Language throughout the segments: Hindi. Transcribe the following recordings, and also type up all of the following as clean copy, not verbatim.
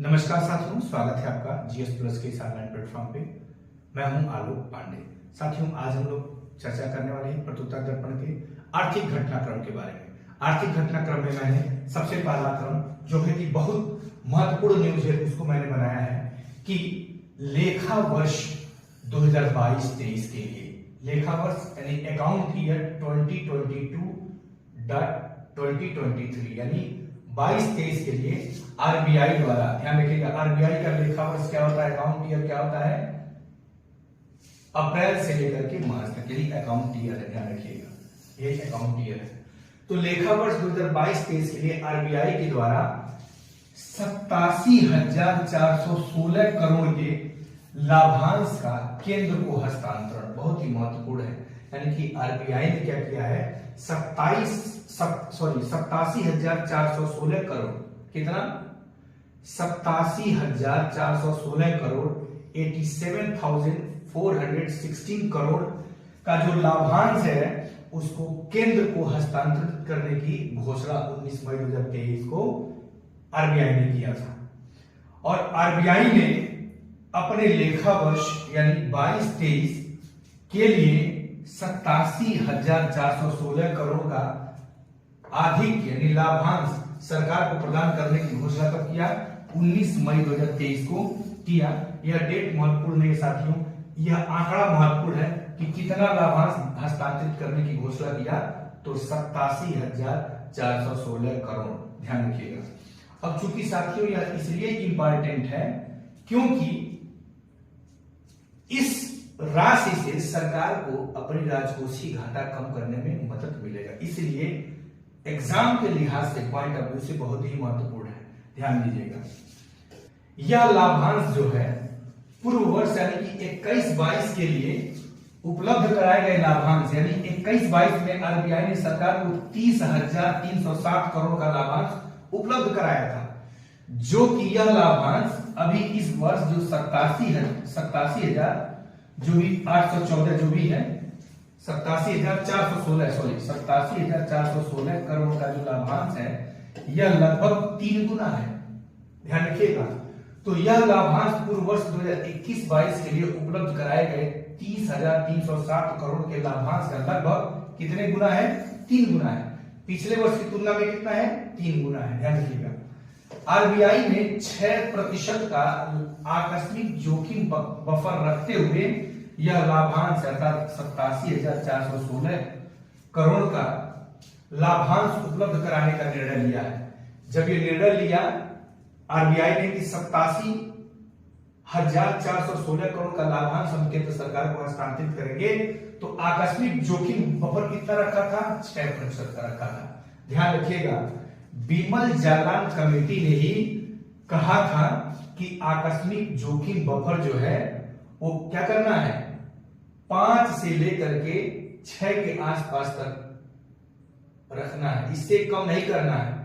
नमस्कार साथियों, स्वागत है आपका जीएस प्लस के इस ऑनलाइन प्लेटफॉर्म पे। मैं हूं आलोक पांडे। साथियों, आज हम लोग चर्चा करने वाले हैं प्रत्युत्तर दर्पण के आर्थिक घटनाक्रम के बारे में। आर्थिक घटनाक्रम में मैंने सबसे पहला क्रम, जो है कि बहुत महत्वपूर्ण न्यूज है, उसको मैंने बनाया है कि लेखा वर्ष 2022-23 के लिए, लेखा वर्ष यानी अकाउंट ईयर 2022-2023 यानी 22-23 के लिए आरबीआई द्वारा, ध्यान रखिएगा, आरबीआई का लेखा वर्ष क्या होता है, अकाउंट ईयर क्या होता है, अप्रैल से लेकर के मार्च तक, यही अकाउंट ईयर है, ध्यान रखिएगा, ये अकाउंट ईयर है। तो लेखा वर्ष 2022-23 के लिए आरबीआई के द्वारा 87,416 करोड़ के लाभांश का केंद्र को हस्तांतरण, बहुत ही महत्वपूर्ण है। यानी कि आरबीआई ने क्या किया है, 87,416 करोड़, कितना, 87,416 करोड़ 87,416 करोड़ का जो लाभांश है उसको केंद्र को हस्तांतरित करने की घोषणा 19 मई 2023 को आरबीआई ने किया था। और आरबीआई ने अपने लेखा वर्ष यानी 22-23 के लिए 87,416 करोड़ का अधिक यानी लाभांश सरकार को प्रदान करने की घोषणा कब किया, 19 मई 2023 को किया। यह डेट महत्वपूर्ण है साथियों, यह आंकड़ा महत्वपूर्ण है कि कितना लाभांश हस्तांतरित करने की घोषणा किया, तो 87,416 करोड़, ध्यान रखिएगा। अब चूंकि साथियों यह इसलिए इंपॉर्टेंट है क्योंकि इस राशि से सरकार को अपनी राजकोषीय घाटा कम करने में मदद मिलेगा, इसलिए एग्जाम के लिहाज से, पॉइंट ऑफ व्यू से बहुत ही महत्वपूर्ण है, ध्यान दीजिएगा। यह लाभांश जो है पूर्व वर्ष यानी कि 21-22 के लिए उपलब्ध कराए गए लाभांश, यानी 21-22 में आरबीआई ने सरकार को 30,307 करोड़ का लाभांश उपलब्ध कराया था, जो कि यह लाभांश अभी इस वर्ष जो 87,000 जो भी 814 जो भी है 87,416 करोड़ का जो लाभांश है, यह लगभग 3 गुना है, ध्यान रखिएगा। तो यह लाभांश पूर्व वर्ष 2021-22 के लिए उपलब्ध कराए गए 30,307 करोड़ के लाभांश का लगभग कितने गुना है, 3 गुना है। पिछले वर्ष की तुलना में कितना है, 3 गुना है, ध्यान रखिएगा। आरबीआई ने 6% का आकस्मिक जोखिम बफर रखते हुए यह लाभांश अर्थात 87,416 करोड़ का लाभांश उपलब्ध कराने का निर्णय लिया है। जब ये निर्णय लिया आरबीआई ने कि 87,416 करोड़ का लाभांश हम केंद्र सरकार को हस्तांतरित करेंगे, तो आकस्मिक जोखिम बफर कितना रखा था, 6% का रखा था। ध्यान रखिएगा, बिमल जालान कमेटी ने ही कहा था कि आकस्मिक जोखिम बफर जो है वो क्या करना है, 5 से लेकर के 6 के आसपास तक रखना है, इससे कम नहीं करना है।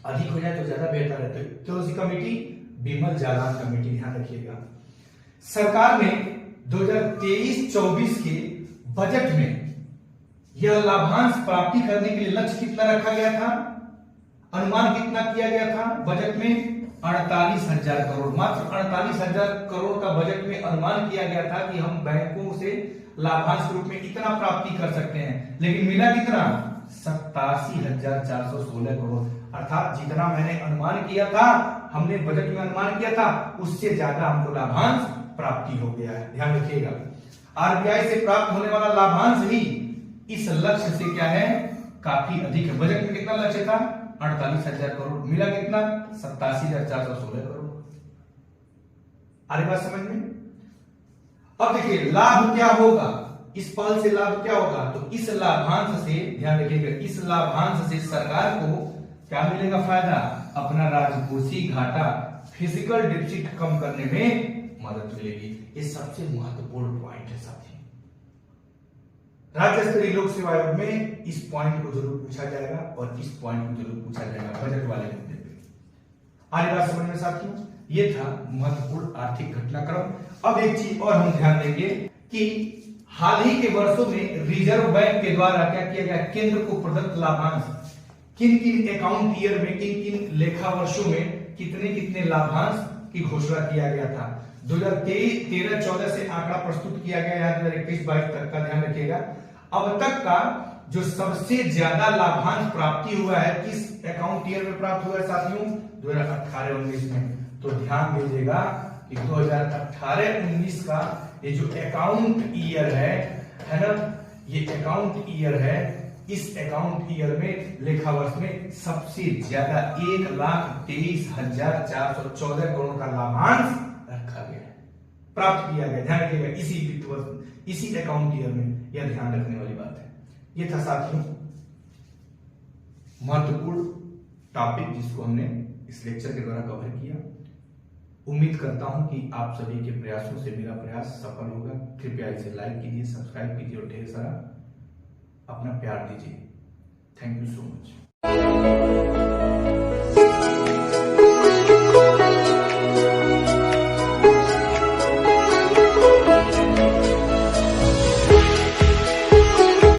अधिक हो जाए तो ज्यादा बेहतर है। तो कौन सी कमेटी, बिमल जालान कमेटी, ध्यान रखिएगा। सरकार ने 2023-24 के बजट में यह लाभांश प्राप्ति करने के लिए लक्ष्य कितना रखा गया था, अनुमान कितना किया गया था बजट में, 48,000 करोड़, मात्र 48,000 करोड़ का बजट में अनुमान किया गया था कि हम बैंकों से लाभांश के रूप में इतना प्राप्ति कर सकते हैं, लेकिन मिला कितना, 87,416 करोड़। अर्थात जितना मैंने अनुमान किया था, हमने बजट में अनुमान किया था, उससे ज्यादा हमको लाभांश प्राप्ति हो गया है, ध्यान रखिएगा। आरबीआई से प्राप्त होने वाला लाभांश ही इस लक्ष्य से क्या है, काफी अधिक है। बजट में कितना लक्ष्य था, 48,000 करोड़, मिला कितना, 87,416 करोड़। आ रही बात समझ में। अब देखिए लाभ क्या होगा, इस पहल से लाभ क्या होगा, तो इस लाभांश से, ध्यान रखिएगा, इस लाभांश से सरकार को क्या मिलेगा फायदा, अपना राजकोषीय घाटा, फिजिकल डिफिसिट कम करने में मदद मिलेगी। ये सबसे महत्वपूर्ण पॉइंट है साथी। राज्य स्तरीय लोक सेवा आयोग में इस पॉइंट को जरूर पूछा जाएगा और इस पॉइंट को जरूर पूछा जाएगा बजट वाले मुद्दे पे। आगे बात समझ में साथियों, ये था महत्वपूर्ण आर्थिक घटनाक्रम। अब एक चीज और हम ध्यान देंगे कि हाल ही के वर्षों में रिजर्व बैंक के द्वारा क्या किया गया, केंद्र को प्रदत्त लाभांश किन किन अकाउंट ईयर में, किन किन लेखा वर्षों में कितने कितने लाभांश की घोषणा किया गया था। 2013-14 से आंकड़ा प्रस्तुत किया गया है 2021-22 तक का, ध्यान रखिएगा। अब तक का जो सबसे ज्यादा लाभांश प्राप्ति हुआ है किस अकाउंट ईयर में प्राप्त हुआ है साथियों? 2018-19 में। तो ध्यान दीजिएगा कि 2018-19 का ये जो अकाउंट ईयर है ना, ये अकाउंट ईयर है। इस अकाउंट ईयर में लेखा वर्ष में सबसे ज्यादा 1,23,414 करोड़ का लाभांश रखा गया है, प्राप्त किया गया। ध्यान रखिएगा, इसी वित्त वर्ष, इसी अकाउंट ईयर में, यह ध्यान रखने वाली बात है। यह था साथियों महत्वपूर्ण टॉपिक जिसको हमने इस लेक्चर के द्वारा कवर किया। उम्मीद करता हूं कि आप सभी के प्रयासों से मेरा प्रयास सफल होगा। कृपया इसे लाइक कीजिए, सब्सक्राइब कीजिए और ढेर सारा अपना प्यार दीजिए। Thank you so much.